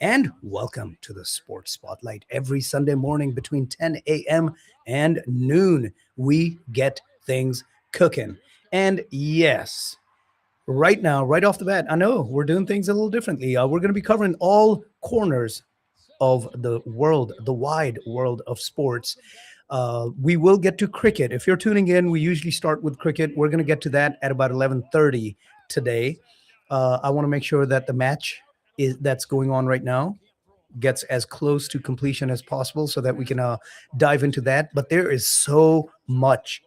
and welcome to the Sports Spotlight. Every Sunday morning between 10 a.m. and noon, we get things cooking. And yes, right now, right off the bat, I know we're doing things a little differently. We're going to be covering all corners of the world, the wide world of sports. We will get to cricket. If you're tuning in, we usually start with cricket. We're going to get to that at about 11:30 today. I want to make sure that the match that's going on right now gets as close to completion as possible so that we can dive into that. But there is so much,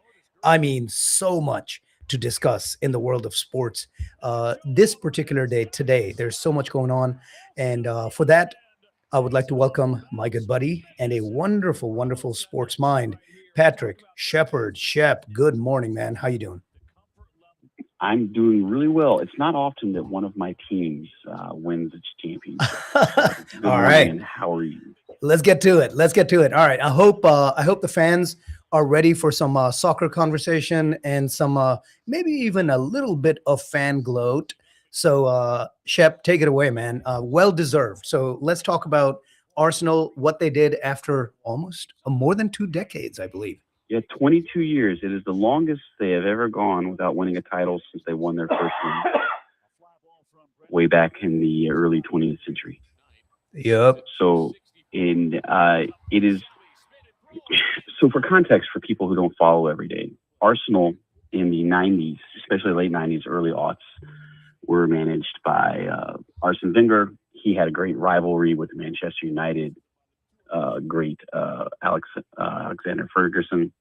I mean, so much to discuss in the world of sports. This particular day, today, there's so much going on. And for that, I would like to welcome my good buddy and a wonderful, wonderful sports mind, Patrick Shepard. Shep, good morning, man. How you doing? I'm doing really well. It's not often that one of my teams wins its championship. Good All morning, right. and how are you? Let's get to it. Let's get to it. All right. I hope the fans are ready for some soccer conversation and some maybe even a little bit of fan gloat. So Shep, take it away, man. Well deserved. So let's talk about Arsenal, what they did after almost more than 2 decades, I believe. Yeah, 22 years. It is the longest they have ever gone without winning a title since they won their first one way back in the early 20th century. Yep. So, it is so for context for people who don't follow every day. Arsenal in the 90s, especially late 90s, early aughts, were managed by Arsene Wenger. He had a great rivalry with Manchester United. Great Alex Ferguson,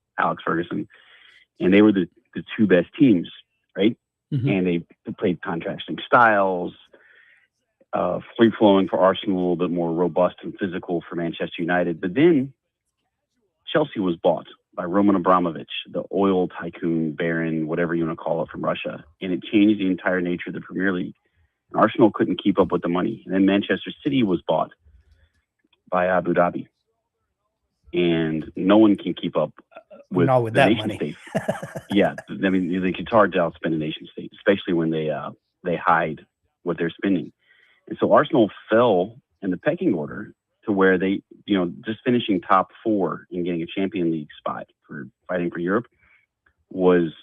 and they were the two best teams, right? Mhm. And they played contrasting styles, free flowing for Arsenal, a little bit more robust and physical for Manchester United. But then Chelsea was bought by Roman Abramovich, the oil tycoon, baron, whatever you want to call it, from Russia, and it changed the entire nature of the Premier League. And Arsenal couldn't keep up with the money. And then Manchester City was bought by Abu Dhabi, and no one can keep up with Not with the that nation money. state. Yeah, I mean, it's hard to outspend a nation state, especially when they hide what they're spending. And so Arsenal fell in the pecking order to where they, just finishing top four and getting a Champion League spot for fighting for Europe was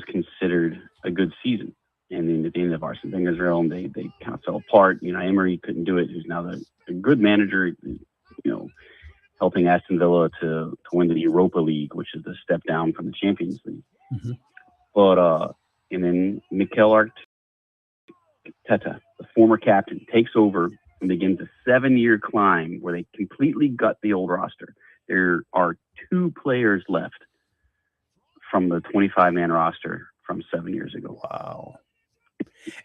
considered a good season. And then at the end of Arsene Wenger's realm, they kind of fell apart. Emery couldn't do it. Who's now a good manager, helping Aston Villa to win the Europa League, which is the step down from the Champions League. Mhm. But and then Mikel Arteta, the former captain, takes over and begins a 7-year climb where they completely gut the old roster. There are 2 players left from the 25-man roster from 7 years ago. Wow.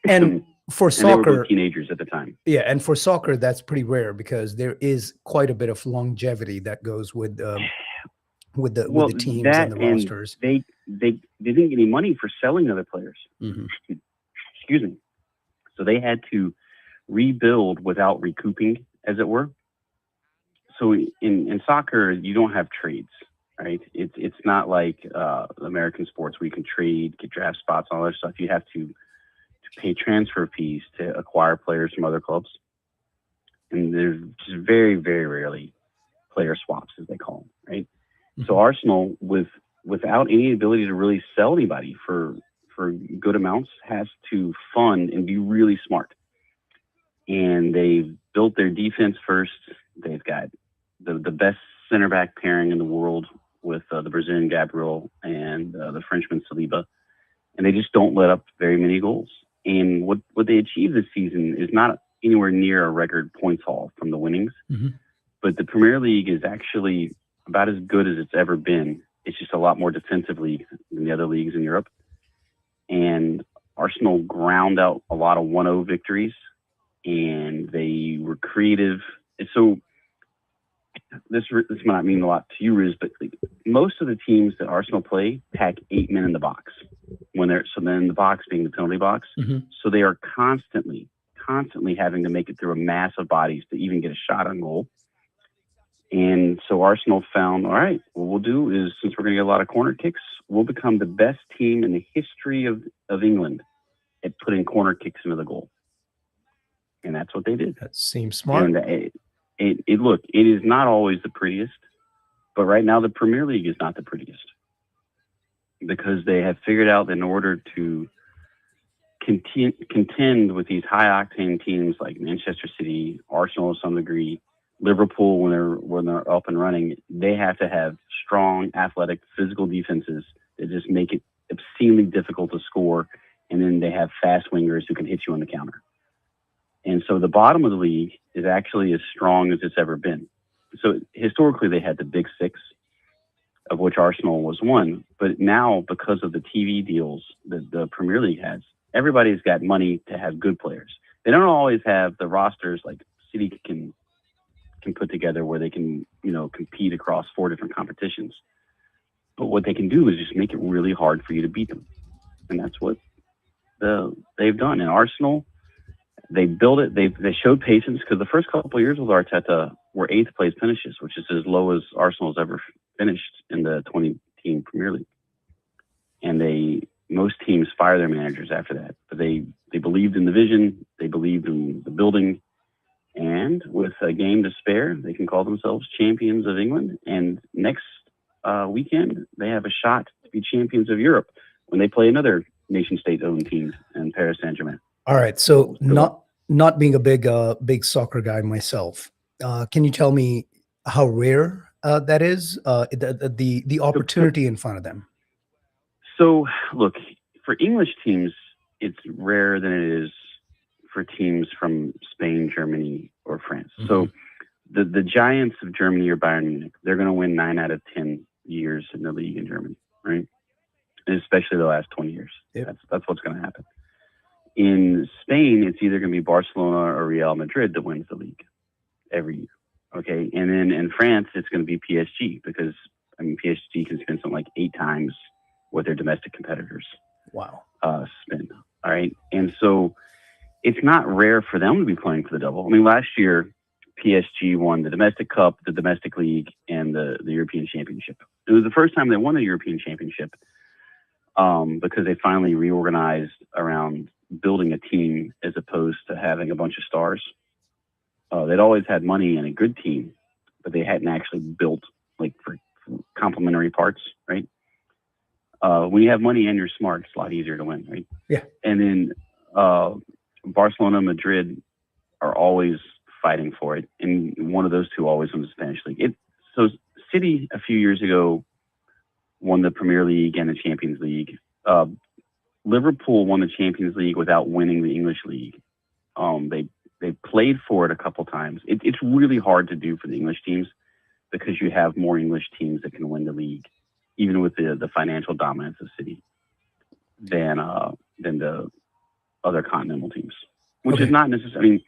And for And they were soccer, both teenagers at the time. yeah, and for soccer, that's pretty rare because there is quite a bit of longevity that goes with the teams and That the and rosters. they didn't get any money for selling other players. Mhm. Excuse me. So they had to rebuild without recouping, as it were. So in soccer, you don't have trades, right? It's not like American sports where you can trade, get draft spots, all that stuff. You have to pay transfer fees to acquire players from other clubs, and there's just very, very rarely player swaps, as they call them, right? So Mhm. Arsenal, without any ability to really sell anybody for good amounts, has to fund and be really smart. And they've built their defense first. They've got the best center back pairing in the world with the Brazilian Gabriel and the Frenchman Saliba, and they just don't let up very many goals. And what they achieved this season is not anywhere near a record points haul from the winnings, Mhm. but the Premier League is actually about as good as it's ever been. It's just a lot more defensive league than the other leagues in Europe. And Arsenal ground out a lot of 1-0 victories, and they were creative. And so this might not mean a lot to you, Riz, but most of the teams that Arsenal play pack 8 men in the box then the box being the penalty box. Mhm. So they are constantly having to make it through a mass of bodies to even get a shot on goal. And so Arsenal found, all right, what we'll do is, since we're going to get a lot of corner kicks, we'll become the best team in the history of England at putting corner kicks into the goal. and that's what they did. That seems smart. And look, it is not always the prettiest, but right now the Premier League is not the prettiest because they have figured out in order to contend with these high octane teams like Manchester City, Arsenal to some degree, Liverpool when they're up and running, they have to have strong, athletic, physical defenses that just make it obscenely difficult to score, and then they have fast wingers who can hit you on the counter. And so the bottom of the league is actually as strong as it's ever been. So historically they had the big six, of which Arsenal was one. But now, because of the TV deals that the Premier League has, everybody's got money to have good players. They don't always have the rosters like City can put together where they can, compete across 4 different competitions. But what they can do is just make it really hard for you to beat them. And that's what they've done. And Arsenal, they built it. They showed patience because the first couple of years with Arteta were 8th place finishes, which is as low as Arsenal's ever finished in the 20-team Premier League. And most teams fire their managers after that. But they believed in the vision. They believed in the building. And with a game to spare, they can call themselves champions of England. And next weekend, they have a shot to be champions of Europe when they play another nation-state-owned team in Paris Saint-Germain. All right. So not being a big soccer guy myself, can you tell me how rare that is? The opportunity in front of them. So look, for English teams, it's rarer than it is for teams from Spain, Germany, or France. Mm-hmm. So the giants of Germany or Bayern Munich, they're going to win 9 out of 10 years in the league in Germany, right? And especially the last 20 years. Yep. That's what's going to happen. In Spain, it's either going to be Barcelona or Real Madrid that wins the league every year. Okay. And then in France, it's going to be PSG because, PSG can spend something like 8 times what their domestic competitors spend. All right. And so it's not rare for them to be playing for the double. Last year, PSG won the domestic cup, the domestic league, and the European Championship. It was the first time they won the European Championship because they finally reorganized around building a team as opposed to having a bunch of stars. They'd always had money and a good team, but they hadn't actually built for complementary parts, right? When you have money and you're smart, it's a lot easier to win, right? Yeah. And then Barcelona, Madrid are always fighting for it, and one of those two always wins the Spanish league. So City a few years ago won the Premier League and the Champions League. Liverpool won the Champions League without winning the English league. They played for it a couple times. It's really hard to do for the English teams because you have more English teams that can win the league, even with the financial dominance of City, than the other continental teams, which is not necessarily.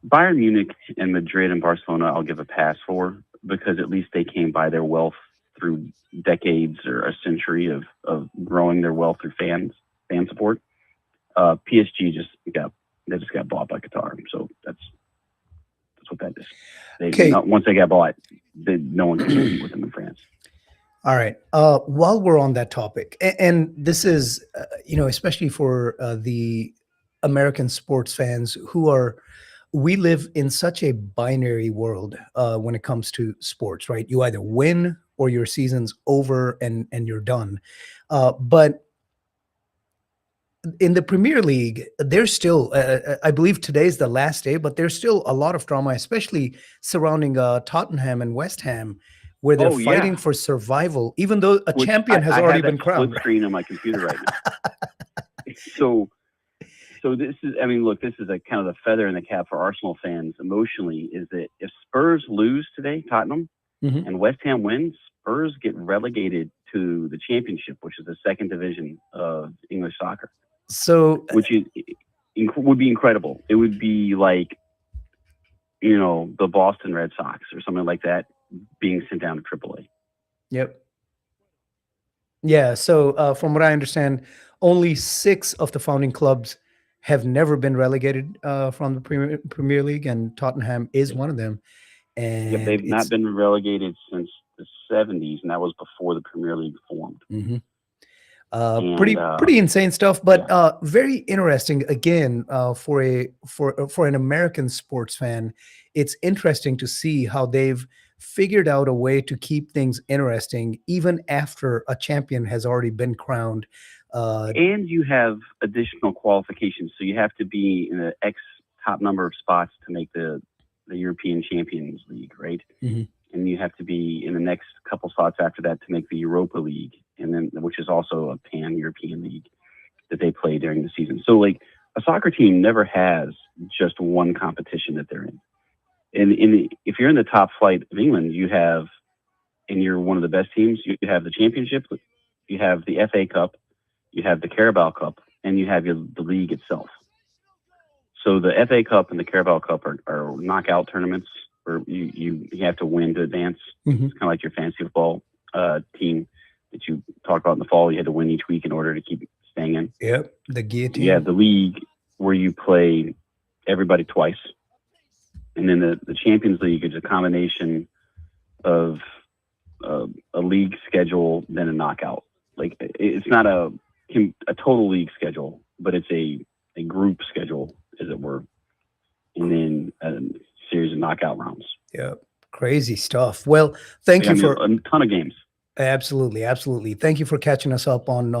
Bayern Munich and Madrid and Barcelona, I'll give a pass for because at least they came by their wealth through decades or a century of growing their wealth through fan support. PSG just got bought by Qatar, so that's what that is. Once they got bought, no one can compete with them in France. All right. While we're on that topic, and this is, especially for the American sports fans we live in such a binary world when it comes to sports, right? You either win or your season's over and you're done. But in the Premier League, there's still, I believe today's the last day, but there's still a lot of drama, especially surrounding Tottenham and West Ham, where they're fighting for survival, even though a champion has already been crowned. Split screen on my computer right now. So this is, this is a kind of the feather in the cap for Arsenal fans emotionally, is that if Spurs lose today, Tottenham, and West Ham wins, Spurs get relegated to the Championship, which is the 2nd division of English soccer. So, which would be incredible. It would be like, the Boston Red Sox or something like that being sent down to AAA. Yep. Yeah. So from what I understand, only 6 of the founding clubs have never been relegated from the Premier League, and Tottenham is one of them. And they've not been relegated since the 70s, and that was before the Premier League formed. Mm-hmm. And Pretty insane stuff, but yeah, very interesting. Again, for an American sports fan, it's interesting to see how they've figured out a way to keep things interesting, even after a champion has already been crowned. Uh, and you have additional qualifications, so you have to be in the X top number of spots to make the European Champions League, right? mhm. And you have to be in the next couple slots after that to make the Europa League, and then which is also a pan-European league that they play during the season. So like a soccer team never has just one competition that they're in. And if you're in the top flight of England, you have, and you're one of the best teams, you have the Championship, you have the FA Cup, you have the Carabao Cup, and you have the league itself. So the FA Cup and the Carabao Cup are knockout tournaments where you have to win to advance. Mhm. It's kind of like your fantasy football team that you talked about in the fall. You had to win each week in order to keep staying in. Yep, the You have guillotine. the league where you play everybody twice. And then the Champions League is a combination of a league schedule, then a knockout. Like it's not a total league schedule, but it's a group schedule, as it were, and then a series of knockout rounds. Yep, crazy stuff. Well, thank Like, I you mean, for a ton of games. absolutely, absolutely. Thank you for catching us up on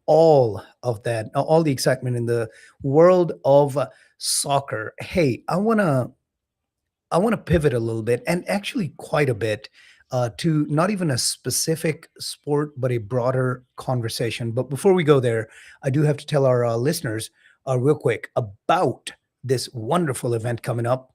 all of that, all the excitement in the world of soccer. Hey, I want to pivot a little bit, and actually quite a bit, to not even a specific sport, but a broader conversation. But before we go there, I do have to tell our listeners real quick about this wonderful event coming up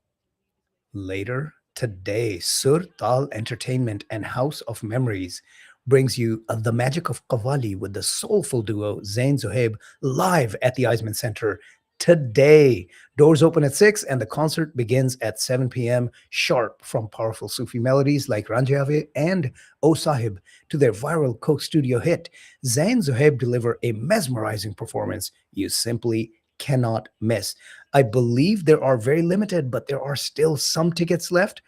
later today. Sur Tal Entertainment and House of Memories brings you the magic of Qawwali with the soulful duo Zain Zohaib live at the Eisman Center today. Doors open at 6 and the concert begins at 7 p.m. sharp. From powerful Sufi melodies like Ranjave and O Sahib to their viral Coke Studio hit, Zain Zohaib deliver a mesmerizing performance you simply cannot miss. I believe there are very limited, but there are still some tickets left.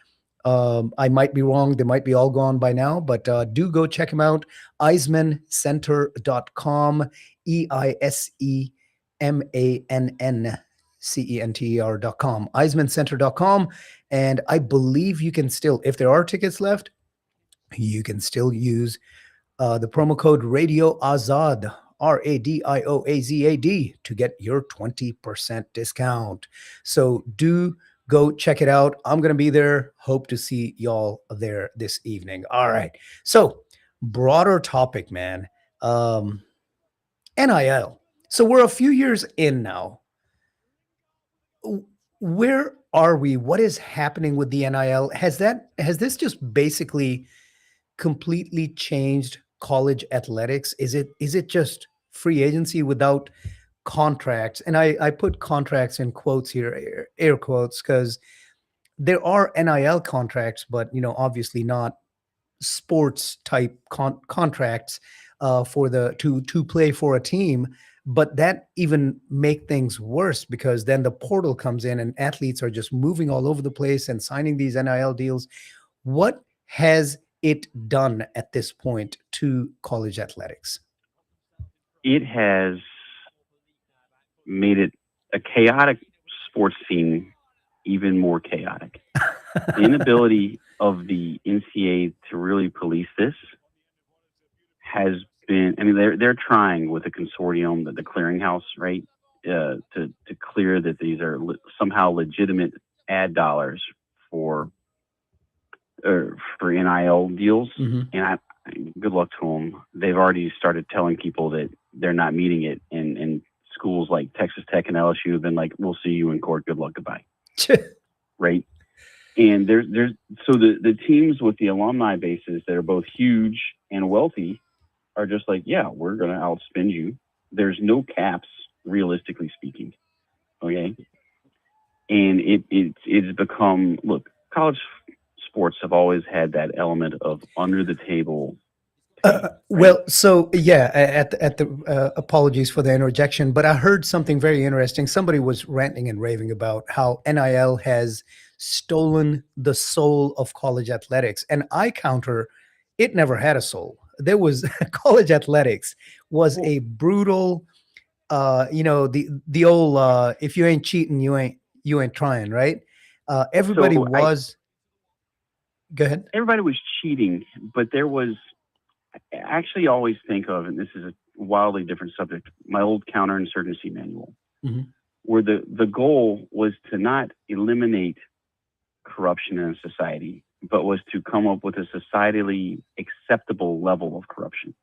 I might be wrong. They might be all gone by now, but do go check them out. eismancenter.com, EISEMANNCENTER.com, eismancenter.com. And I believe you can still, if there are tickets left, you can still use the promo code Radio Azad, RADIOAZAD, to get your 20% discount. So do go check it out. I'm going to be there. Hope to see y'all there this evening. All right. So, broader topic, man. NIL. So, we're a few years in now. Where are we? What is happening with the NIL? Has this just basically completely changed college athletics? Is it just free agency without contracts? And I put contracts in quotes here, air quotes, because there are NIL contracts, but obviously not sports type contracts for the to play for a team. But that even make things worse because then the portal comes in and athletes are just moving all over the place and signing these NIL deals. What has it done at this point to college athletics? It has made it a chaotic sports scene even more chaotic. The inability of the NCAA to really police this has been, I mean, they're trying with a consortium, the clearinghouse, right, to clear that these are somehow legitimate ad dollars for NIL deals. Mhm. And good luck to them. They've already started telling people that they're not meeting it, and schools like Texas Tech and LSU have been like, "We'll see you in court. Good luck. Goodbye." Right. And so the teams with the alumni bases that are both huge and wealthy are just like, yeah, we're going to outspend you. There's no caps, realistically speaking. Okay. And it's become, look, college sports have always had that element of under the table. Well, so yeah, at the apologies for the interjection, but I heard something very interesting. Somebody was ranting and raving about how NIL has stolen the soul of college athletics, and I counter, it never had a soul. there was college athletics was Well, a brutal, the old if you ain't cheating, you ain't trying, right? Everybody so was. Go ahead. everybody was cheating, but there was, I actually always think of, and this is a wildly different subject, my old counterinsurgency manual, Mhm. where the goal was to not eliminate corruption in a society, but was to come up with a societally acceptable level of corruption.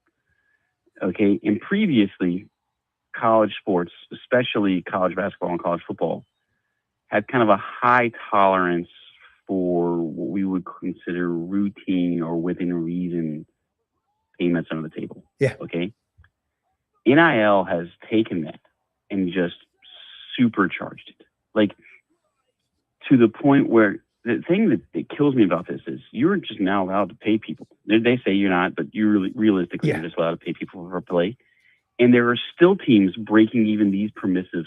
Okay. And previously, college sports, especially college basketball and college football, had kind of a high tolerance for what we would consider routine or within reason payments under the table. Yeah. Okay. NIL has taken that and just supercharged it. Like, to the point where the thing that kills me about this is you're just now allowed to pay people. They say you're not, but you really realistically Yeah. you're just allowed to pay people for play. And there are still teams breaking even these permissive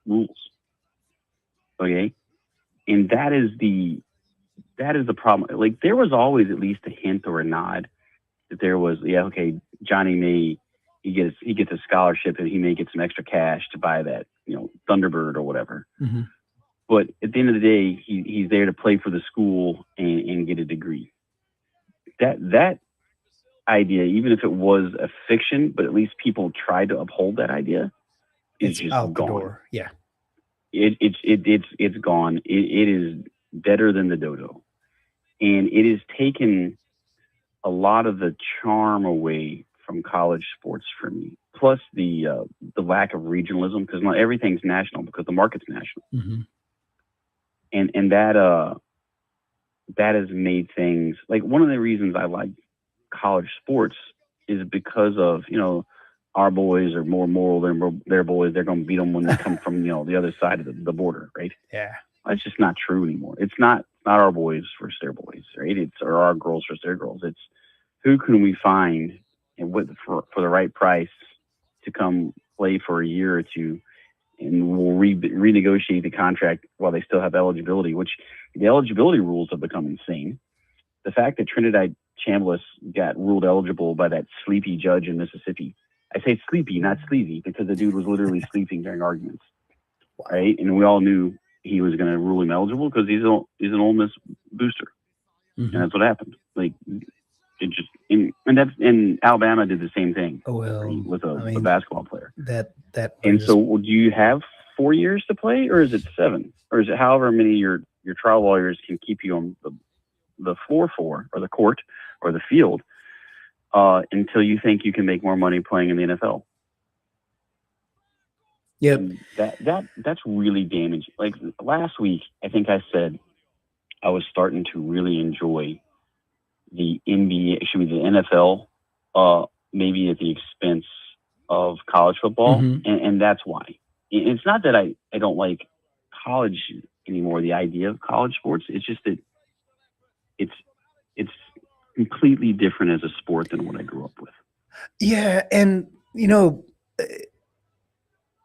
rules. Okay. And that is the problem. Like, there was always at least a hint or a nod that there was, yeah, okay, Johnny may he gets a scholarship and he may get some extra cash to buy that, Thunderbird or whatever. Mm-hmm. But at the end of the day, he's there to play for the school and get a degree. That idea, even if it was a fiction, but at least people tried to uphold that idea, is It's just out the gone. door. Yeah. It's gone. It is deader than the dodo, and it has taken a lot of the charm away from college sports for me. Plus the lack of regionalism, because not everything's national because the market's national. Mm-hmm. And that has made things like, one of the reasons I like college sports is because of, our boys are more moral than their boys. They're going to beat them when they come from, the other side of the border, right? Yeah. That's just not true anymore. It's not our boys versus their boys, right? Or our girls versus their girls. It's who can we find and for the right price to come play for a year or two, and we'll renegotiate the contract while they still have eligibility, which the eligibility rules have become insane. The fact that Trinidad Chambliss got ruled eligible by that sleepy judge in Mississippi. I say sleepy, not sleazy, because the dude was literally sleeping during arguments, right? And we all knew he was going to rule him eligible because he's an Ole Miss booster, Mm-hmm. and that's what happened. Like, it just and Alabama did the same thing. Oh, well, right, with a basketball player. That and so, do you have 4 years to play, or is it 7, or is it however many your trial lawyers can keep you on the floor for, or the court, or the field, until you think you can make more money playing in the NFL? Yep. And that's really damaging. Like, last week, I think I said I was starting to really enjoy the NBA, the NFL, maybe at the expense of college football, Mm-hmm. and that's why. It's not that I don't like college anymore, the idea of college sports. It's just that it's completely different as a sport than what I grew up with. Yeah, and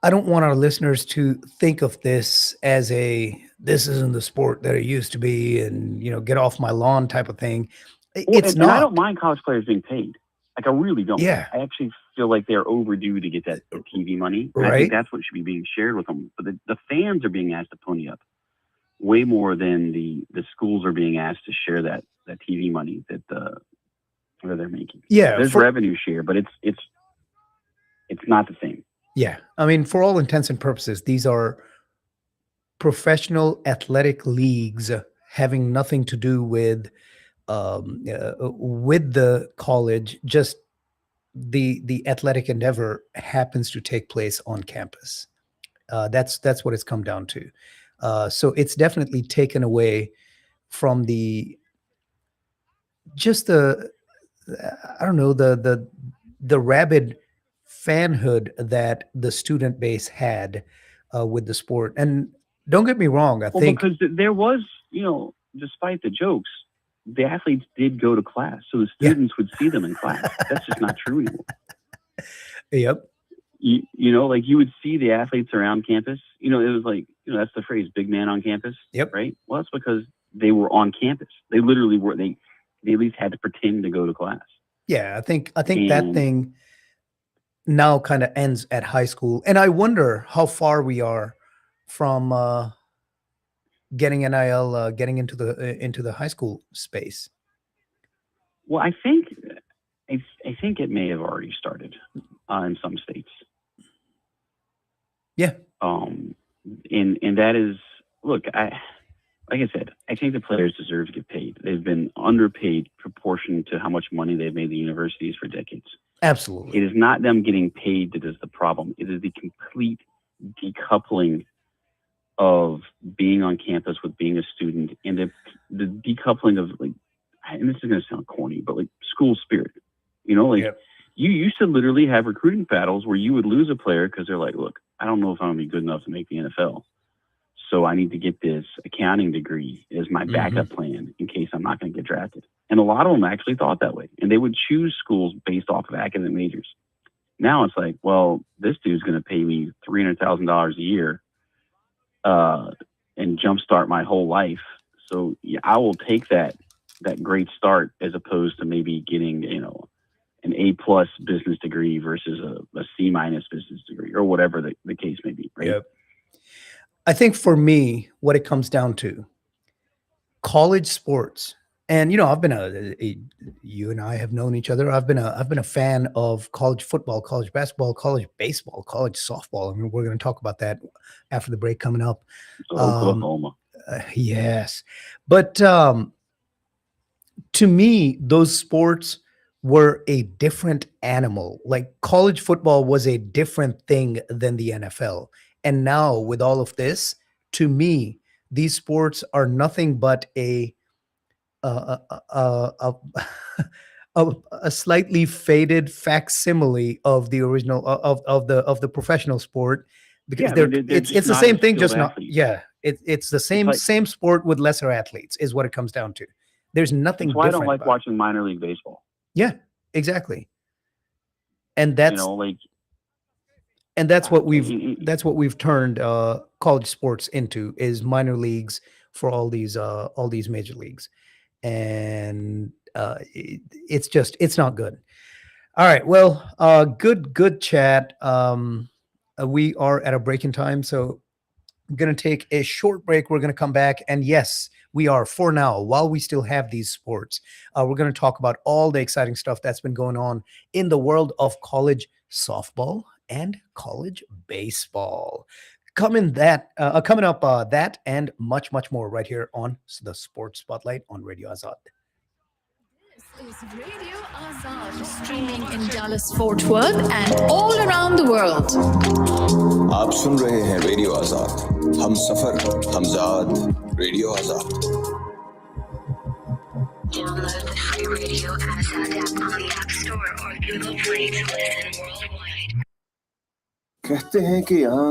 I don't want our listeners to think of this as this isn't the sport that it used to be, and get off my lawn type of thing. It's not. And I don't mind college players being paid. Like, I really don't. Yeah. I actually feel like they're overdue to get that TV money. And Right. I think that's what should be being shared with them. But the fans are being asked to pony up way more than the schools are being asked to share that TV money that they're making. Yeah, there's revenue share, but it's not the same. Yeah, I mean, for all intents and purposes, these are professional athletic leagues having nothing to do with the college. Just the athletic endeavor happens to take place on campus. That's what it's come down to. So it's definitely taken away from the rabid fanhood that the student base had with the sport. And don't get me wrong, I think because there was, despite the jokes, the athletes did go to class, so the students would see them in class. That's just not true anymore. Yep. Like, you would see the athletes around campus. It was like, that's the phrase, big man on campus. Yep. Right. Well, that's because they were on campus. They literally were. They at least had to pretend to go to class. Yeah, I think that And thing now kind of ends at high school, and I wonder how far we are from getting NIL, getting into the high school space. well, I think it may have already started in some states. Yeah, Um, and that is, look, like I said, I think the players deserve to get paid. They've been underpaid proportion to how much money they've made the universities for decades. It absolutely. is not them getting paid that is the problem. It is the complete decoupling of being on campus with being a student, and the decoupling of, like, and this is going to sound corny, but like school spirit. You know, like Yep. you used to literally have recruiting battles where you would lose a player because they're like, look, I don't know if I'm going to be good enough to make the NFL. So I need to get this accounting degree as my backup plan in case I'm not going to get drafted. And a lot of them actually thought that way. And they would choose schools based off of academic majors. Now it's like, well, this dude's going to pay me $300,000 a year and jumpstart my whole life. So yeah, I will take that great start as opposed to maybe getting, an A+ business degree versus a C- business degree or whatever the case may be. Right. Yep. I think for me, what it comes down to, college sports, and I've been you and I have known each other. I've been a fan of college football, college basketball, college baseball, college softball. I mean, we're going to talk about that after the break coming up. So Um, Oklahoma. yes, but to me, those sports were a different animal. Like college football was a different thing than the NFL. And now, with all of this, to me, these sports are nothing but a, a, a slightly faded facsimile of the original of the professional sport, because Yeah, I mean, they're it's just the not same as thing, skilled just not. athletes. Yeah, it's the It's same like same sport with lesser athletes is what it comes down to. There's nothing that's why I don't different like about it. watching minor league baseball. Yeah, exactly. And You that's know, like and that's what it- that's what we've turned college sports into, is minor leagues for all these major leagues. And it's not good. All right, well, good chat. We are at a break in time, so I'm going to take a short break. We're going to come back. And yes, we are, for now, while we still have these sports, we're going to talk about all the exciting stuff that's been going on in the world of college softball and college baseball. Coming up, that and much, much more right here on the Sports Spotlight on Radio Azad. This is Radio Azad, streaming in Dallas, Fort Worth, and all around the world. आप सुन रहे हैं radio Azad, हम सफर हमजाद radio Azad. Download the free Radio Azad app on the App Store or Google Play to listen worldwide. कहते हैं कि यहाँ